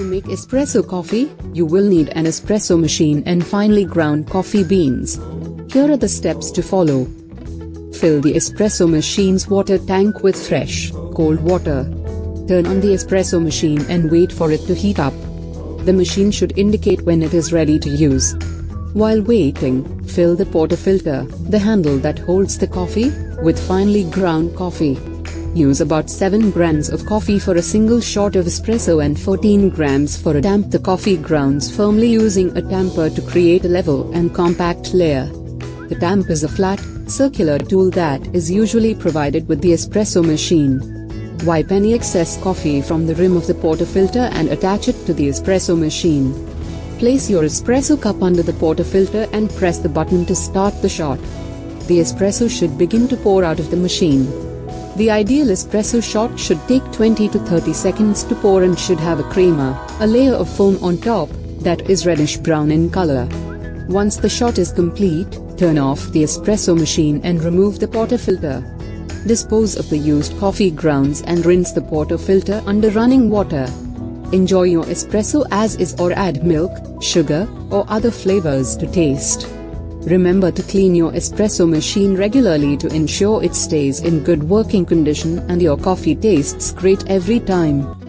To make espresso coffee, you will need an espresso machine and finely ground coffee beans. Here are the steps to follow. Fill the espresso machine's water tank with fresh, cold water. Turn on the espresso machine and wait for it to heat up. The machine should indicate when it is ready to use. While waiting, fill the portafilter, the handle that holds the coffee, with finely ground coffee. Use about 7 grams of coffee for a single shot of espresso and 14 grams for a damp the coffee grounds firmly using a tamper to create a level and compact layer. The tamp is a flat, circular tool that is usually provided with the espresso machine. Wipe any excess coffee from the rim of the portafilter and attach it to the espresso machine. Place your espresso cup under the portafilter and press the button to start the shot. The espresso should begin to pour out of the machine. The ideal espresso shot should take 20 to 30 seconds to pour and should have a crema, a layer of foam on top, that is reddish brown in color. Once the shot is complete, turn off the espresso machine and remove the portafilter. Dispose of the used coffee grounds and rinse the portafilter under running water. Enjoy your espresso as is or add milk, sugar, or other flavors to taste. Remember to clean your espresso machine regularly to ensure it stays in good working condition and your coffee tastes great every time.